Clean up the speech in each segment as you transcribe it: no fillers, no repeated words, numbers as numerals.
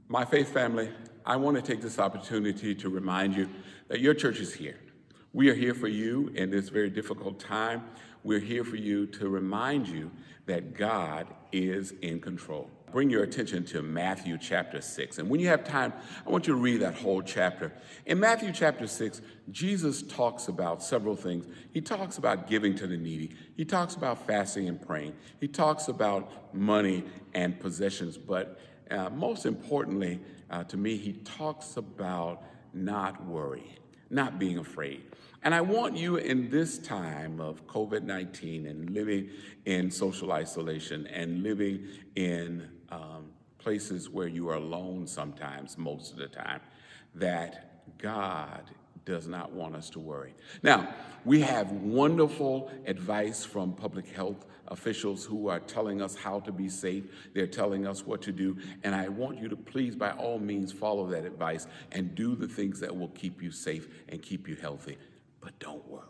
My faith family, I want to take this opportunity to remind you that your church is here. We are here for you in this very difficult time. We're here for you to remind you that God is in control. Bring your attention to Matthew chapter 6. And when you have time, I want you to read that whole chapter. In Matthew chapter 6, Jesus talks about several things. He talks about giving to the needy. He talks about fasting and praying. He talks about money and possessions. But most importantly, to me, he talks about not worrying, not being afraid. And I want you in this time of COVID-19 and living in social isolation and living in places where you are alone sometimes, most of the time, that God does not want us to worry. Now, we have wonderful advice from public health officials who are telling us how to be safe. They're telling us what to do. And I want you to please, by all means, follow that advice and do the things that will keep you safe and keep you healthy. But don't worry.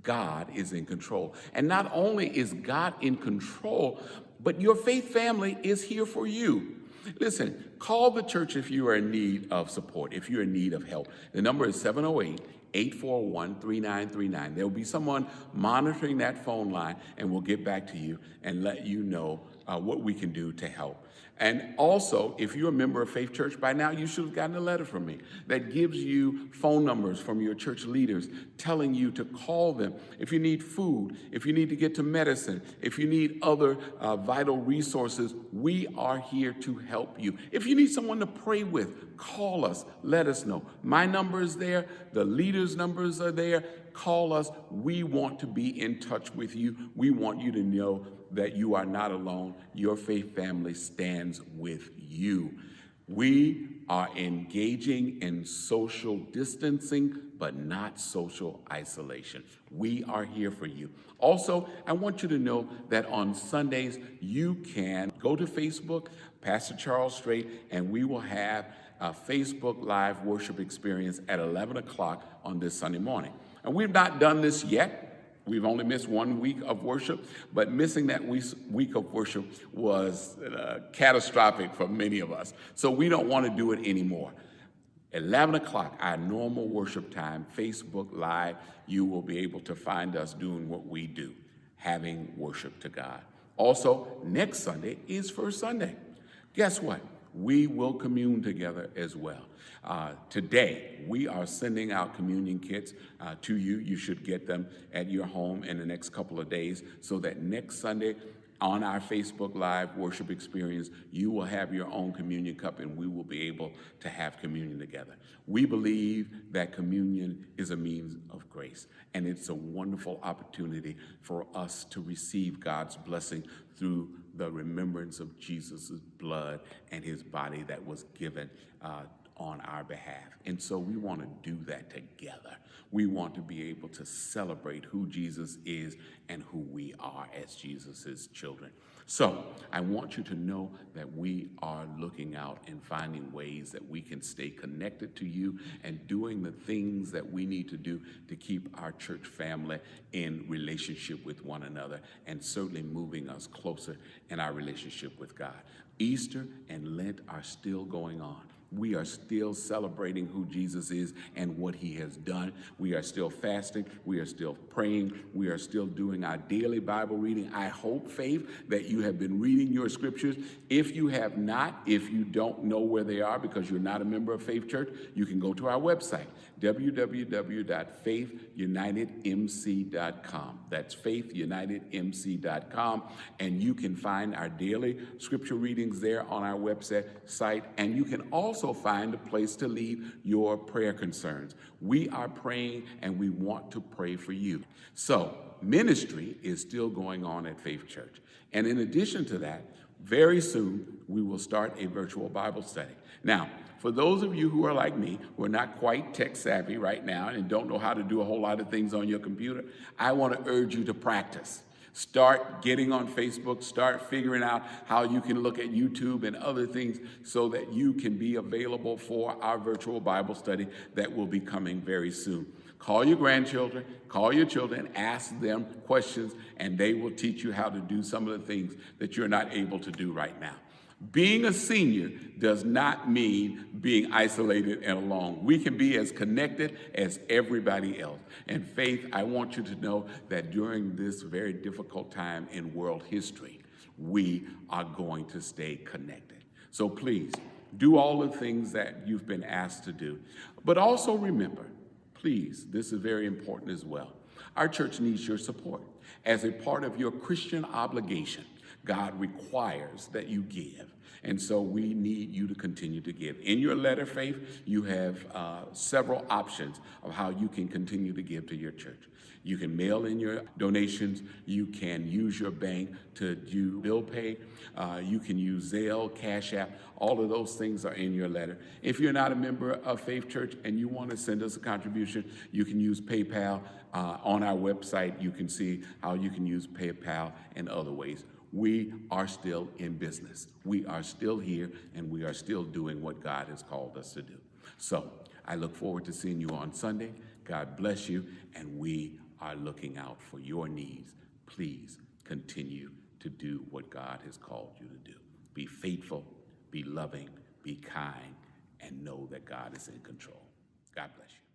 God is in control. And not only is God in control, but your faith family is here for you. Listen, call the church if you are in need of support, if you're in need of help. The number is 708-841-3939. There will be someone monitoring that phone line, and we'll get back to you and let you know what we can do to help. And also, if you're a member of Faith Church, by now you should have gotten a letter from me that gives you phone numbers from your church leaders telling you to call them if you need food, if you need to get to medicine, if you need other vital resources. We are here to help you. If you need someone to pray with, call us, let us know. My number is there, the leaders' numbers are there. Call us. We want to be in touch with you. We want you to know that you are not alone. Your faith family stands with you. We are engaging in social distancing, but not social isolation. We are here for you. Also, I want you to know that on Sundays, you can go to Facebook, Pastor Charles Strait, and we will have a Facebook Live worship experience at 11 o'clock on this Sunday morning. And we've not done this yet. We've only missed 1 week of worship, but missing that week of worship was catastrophic for many of us. So we don't want to do it anymore. 11 o'clock, our normal worship time, Facebook Live, you will be able to find us doing what we do, having worship to God. Also, next Sunday is First Sunday. Guess what? We will commune together as well. Today, we are sending out communion kits to you. You should get them at your home in the next couple of days so that next Sunday on our Facebook Live worship experience, you will have your own communion cup and we will be able to have communion together. We believe that communion is a means of grace, and it's a wonderful opportunity for us to receive God's blessing through the remembrance of Jesus' blood and his body that was given on our behalf. And so we want to do that together. We want to be able to celebrate who Jesus is and who we are as Jesus' children. So I want you to know that we are looking out and finding ways that we can stay connected to you and doing the things that we need to do to keep our church family in relationship with one another and certainly moving us closer in our relationship with God. Easter and Lent are still going on. We are still celebrating who Jesus is and what he has done. We are still fasting. We are still praying. We are still doing our daily Bible reading. I hope, Faith, that you have been reading your scriptures. If you have not, if you don't know where they are because you're not a member of Faith Church, you can go to our website, www.faithunitedmc.com. That's faithunitedmc.com. And you can find our daily scripture readings there on our website, and you can also find a place to leave your prayer concerns. We are praying and we want to pray for you. So ministry is still going on at Faith Church. And in addition to that, very soon we will start a virtual Bible study. Now, for those of you who are like me, who are not quite tech savvy right now and don't know how to do a whole lot of things on your computer, I want to urge you to practice. Start getting on Facebook, start figuring out how you can look at YouTube and other things so that you can be available for our virtual Bible study that will be coming very soon. Call your grandchildren, call your children, ask them questions, and they will teach you how to do some of the things that you're not able to do right now. Being a senior does not mean being isolated and alone. We can be as connected as everybody else. And Faith, I want you to know that during this very difficult time in world history, we are going to stay connected. So please, do all the things that you've been asked to do. But also remember, please, this is very important as well. Our church needs your support. As a part of your Christian obligation, God requires that you give. And so we need you to continue to give. In your letter, Faith, you have several options of how you can continue to give to your church. You can mail in your donations. You can use your bank to do bill pay. You can use Zelle, Cash App. All of those things are in your letter. If you're not a member of Faith Church and you want to send us a contribution, you can use PayPal. On our website, you can see how you can use PayPal and other ways. We are still in business. We are still here, and we are still doing what God has called us to do. So I look forward to seeing you on Sunday. God bless you, and we are looking out for your needs. Please continue to do what God has called you to do. Be faithful, be loving, be kind, and know that God is in control. God bless you.